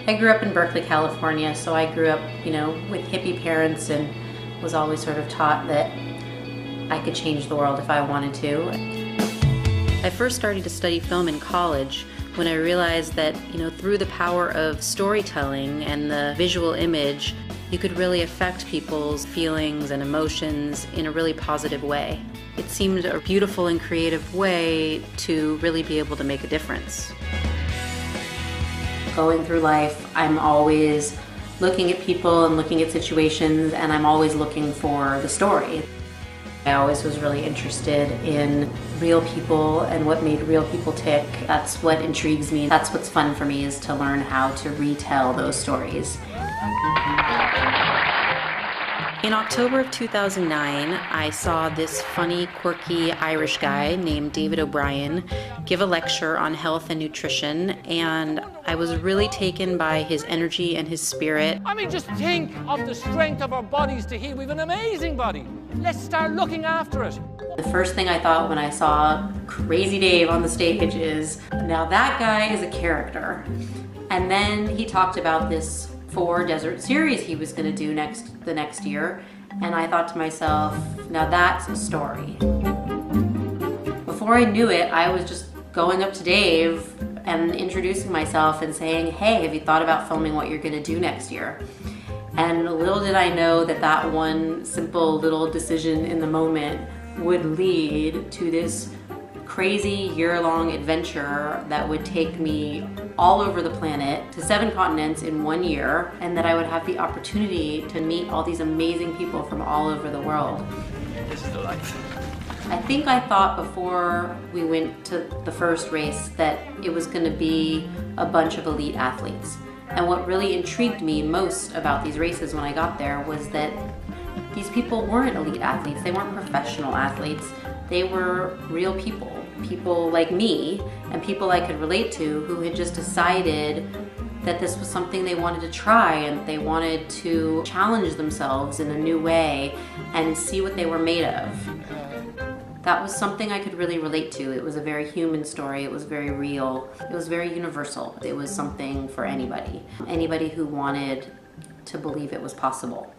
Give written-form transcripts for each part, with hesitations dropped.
I grew up in Berkeley, California, so I grew up, with hippie parents and was always sort of taught that I could change the world if I wanted to. I first started to study film in college when I realized that, through the power of storytelling and the visual image, you could really affect people's feelings and emotions in a really positive way. It seemed a beautiful and creative way to really be able to make a difference. Going through life, I'm always looking at people and looking at situations, and I'm always looking for the story. I always was really interested in real people and what made real people tick. That's what intrigues me. That's what's fun for me, is to learn how to retell those stories. In October of 2009, I saw this funny, quirky Irish guy named David O'Brien give a lecture on health and nutrition, and I was really taken by his energy and his spirit. I mean, just think of the strength of our bodies to heal. We have an amazing body. Let's start looking after it. The first thing I thought when I saw Crazy Dave on the stage is, now that guy is a character. And then he talked about this 4 desert series he was going to do the next year, and I thought to myself, now that's a story. Before I knew it, I was just going up to Dave and introducing myself and saying, hey, have you thought about filming what you're going to do next year? And little did I know that that one simple little decision in the moment would lead to this crazy year-long adventure that would take me all over the planet to 7 continents in 1 year, and that I would have the opportunity to meet all these amazing people from all over the world. This is the life. I think I thought before we went to the first race that it was going to be a bunch of elite athletes. And what really intrigued me most about these races when I got there was that these people weren't elite athletes. They weren't professional athletes. They were real people. People like me and people I could relate to, who had just decided that this was something they wanted to try, and they wanted to challenge themselves in a new way and see what they were made of. That was something I could really relate to. It was a very human story. It was very real. It was very universal. It was something for anybody who wanted to believe it was possible.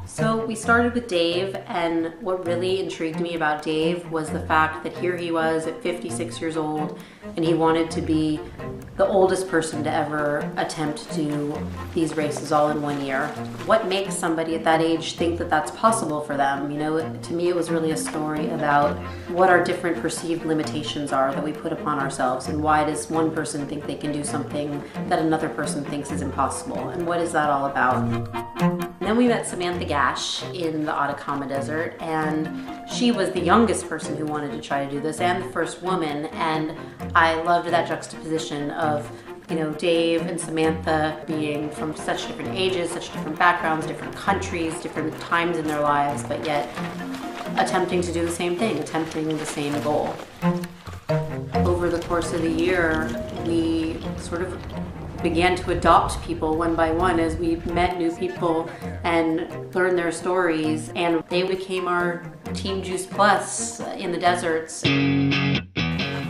So we started with Dave, and what really intrigued me about Dave was the fact that here he was at 56 years old, and he wanted to be the oldest person to ever attempt to do these races all in 1 year. What makes somebody at that age think that that's possible for them? To me it was really a story about what our different perceived limitations are that we put upon ourselves, and why does one person think they can do something that another person thinks is impossible, and what is that all about? Then we met Samantha Gash in the Atacama Desert, and she was the youngest person who wanted to try to do this, and the first woman, and I loved that juxtaposition of Dave and Samantha being from such different ages, such different backgrounds, different countries, different times in their lives, but yet attempting to do the same thing, attempting the same goal. Over the course of the year, we sort of began to adopt people one by one as we met new people and learned their stories, and they became our Team Juice Plus in the deserts.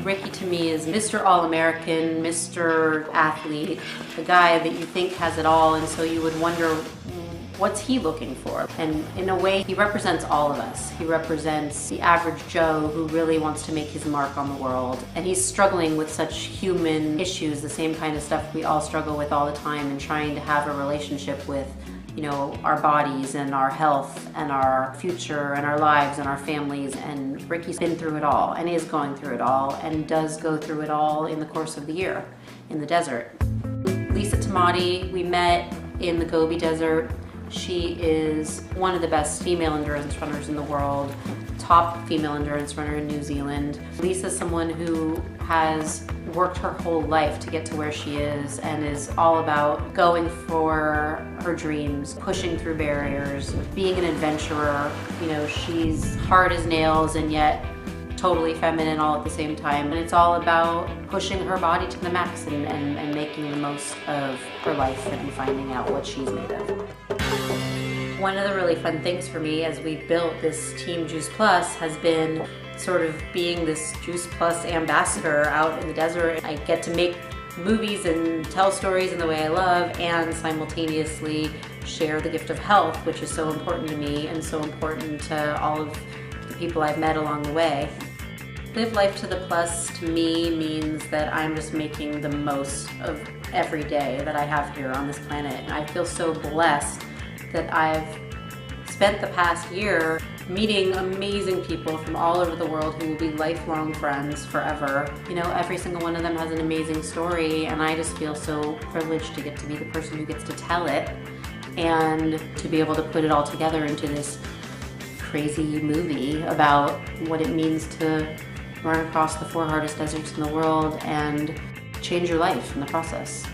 Ricky to me is Mr. All-American, Mr. Athlete, the guy that you think has it all, and so you would wonder, what's he looking for? And in a way, he represents all of us. He represents the average Joe who really wants to make his mark on the world. And he's struggling with such human issues, the same kind of stuff we all struggle with all the time, and trying to have a relationship with our bodies and our health and our future and our lives and our families. And Ricky's been through it all and is going through it all and does go through it all in the course of the year in the desert. Lisa Tamati, we met in the Gobi Desert. She is one of the best female endurance runners in the world, top female endurance runner in New Zealand. Lisa's someone who has worked her whole life to get to where she is, and is all about going for her dreams, pushing through barriers, being an adventurer. She's hard as nails and yet totally feminine all at the same time. And it's all about pushing her body to the max and making the most of her life and finding out what she's made of. One of the really fun things for me as we built this Team Juice Plus has been sort of being this Juice Plus ambassador out in the desert. I get to make movies and tell stories in the way I love, and simultaneously share the gift of health, which is so important to me and so important to all of the people I've met along the way. Live life to the plus to me means that I'm just making the most of every day that I have here on this planet. And I feel so blessed that I've spent the past year meeting amazing people from all over the world who will be lifelong friends forever. You know, every single one of them has an amazing story, and I just feel so privileged to get to be the person who gets to tell it and to be able to put it all together into this crazy movie about what it means to run across the 4 hardest deserts in the world and change your life in the process.